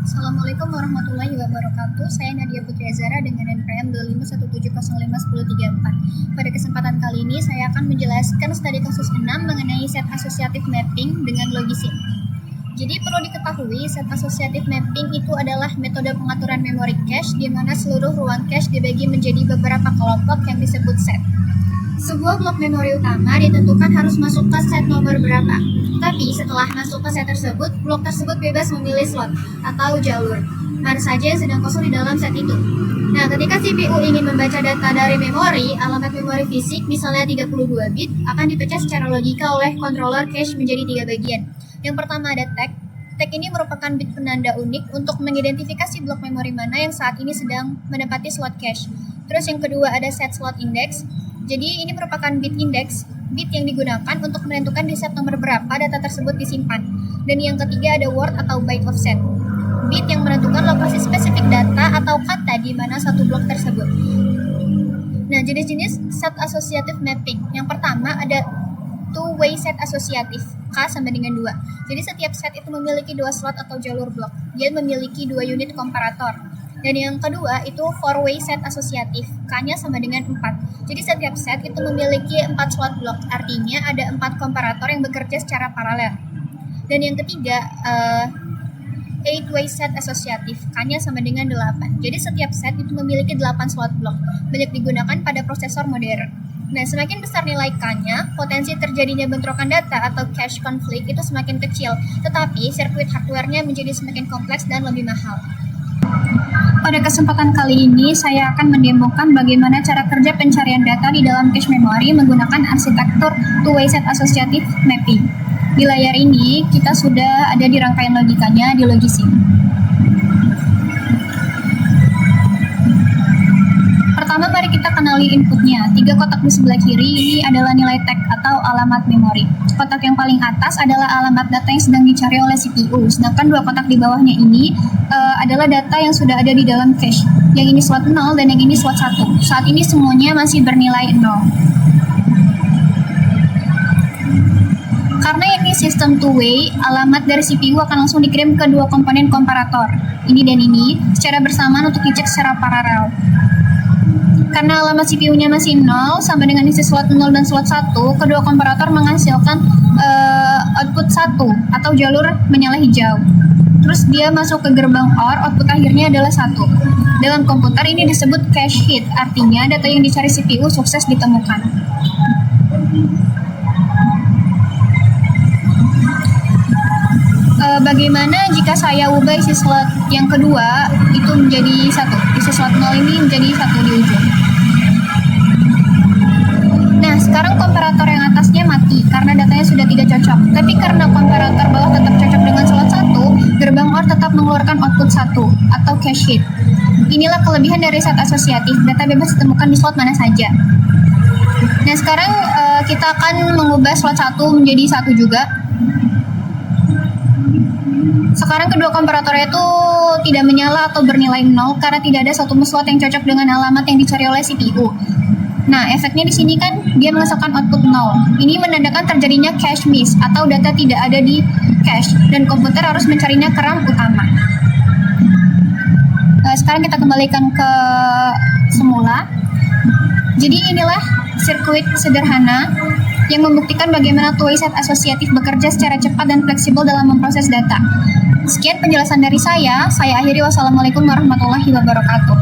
Assalamualaikum warahmatullahi wabarakatuh. Saya Nadia Putri Azara dengan NPM 251705104. Pada kesempatan kali ini saya akan menjelaskan studi kasus 6 mengenai set asosiatif mapping dengan logisim. Jadi perlu diketahui, set asosiatif mapping itu adalah metode pengaturan memori cache di mana seluruh ruang cache dibagi menjadi beberapa kelompok yang disebut set. Sebuah blok memori utama ditentukan harus masuk ke set nomor berapa. Tapi setelah masuk ke set tersebut, blok tersebut bebas memilih slot atau jalur mana saja yang sedang kosong di dalam set itu. Nah, ketika CPU ingin membaca data dari memori, alamat memori fisik misalnya 32 bit akan dipecah secara logika oleh controller cache menjadi 3 bagian. Yang pertama ada tag. Tag ini merupakan bit penanda unik untuk mengidentifikasi blok memori mana yang saat ini sedang menempati slot cache. Terus yang kedua ada set slot index. Jadi ini merupakan bit index, bit yang digunakan untuk menentukan di set nomor berapa data tersebut disimpan. Dan yang ketiga ada word atau byte of set, bit yang menentukan lokasi spesifik data atau kata di mana satu blok tersebut. Nah, jenis-jenis set associative mapping. Yang pertama ada two-way set asosiatif, K sama dengan 2. Jadi setiap set itu memiliki 2 slot atau jalur blok. Dia memiliki 2 unit komparator. Dan yang kedua itu four-way set asosiatif, K-nya sama dengan 4. Jadi setiap set itu memiliki 4 slot blok, artinya ada 4 komparator yang bekerja secara paralel. Dan yang ketiga, 8-way set asosiatif, K-nya sama dengan 8. Jadi setiap set itu memiliki 8 slot blok, banyak digunakan pada prosesor modern. Nah, semakin besar nilai K-nya, potensi terjadinya bentrokan data atau cache konflik itu semakin kecil, tetapi sirkuit hardware-nya menjadi semakin kompleks dan lebih mahal. Pada kesempatan kali ini, saya akan mendemokan bagaimana cara kerja pencarian data di dalam cache memory menggunakan arsitektur two-way set associative mapping. Di layar ini, kita sudah ada di rangkaian logikanya di logisim. Pertama, mari kita kenali inputnya. 3 kotak di sebelah kiri ini adalah nilai tag atau alamat memori. Kotak yang paling atas adalah alamat data yang sedang dicari oleh CPU, sedangkan 2 kotak di bawahnya ini adalah data yang sudah ada di dalam cache. Yang ini slot 0 dan yang ini slot 1. Saat ini semuanya masih bernilai 0. Karena ini sistem two-way, alamat dari CPU akan langsung dikirim ke 2 komponen komparator, ini dan ini, secara bersamaan untuk dicek secara paralel. Karena alamat CPU-nya masih 0 sama dengan isi slot 0 dan slot 1, kedua komparator menghasilkan output 1 atau jalur menyala hijau. Terus dia masuk ke gerbang OR, output akhirnya adalah 1. Dalam komputer ini disebut cache hit, artinya data yang dicari CPU sukses ditemukan. Bagaimana jika saya ubah isi slot yang kedua itu menjadi 1, isi slot 0 ini menjadi 1 di ujung. Nah, sekarang komparator yang atasnya mati karena datanya sudah tidak cocok. Tapi karena komparator bawah tetap cocok dengan slot 1, gerbang OR tetap mengeluarkan output 1 atau cache hit. Inilah kelebihan dari set asosiatif, data bebas ditemukan di slot mana saja. Nah, sekarang kita akan mengubah slot 1 menjadi 1 juga. Sekarang kedua komparatornya itu tidak menyala atau bernilai 0 karena tidak ada satu slot yang cocok dengan alamat yang dicari oleh CPU. Nah, efeknya di sini kan dia menghasilkan output 0. Ini menandakan terjadinya cache miss atau data tidak ada di cache dan komputer harus mencarinya ke RAM utama. Sekarang kita kembalikan ke semula. Jadi inilah sirkuit sederhana yang membuktikan bagaimana two-way set asosiatif bekerja secara cepat dan fleksibel dalam memproses data. Sekian penjelasan dari saya akhiri. Wassalamualaikum warahmatullahi wabarakatuh.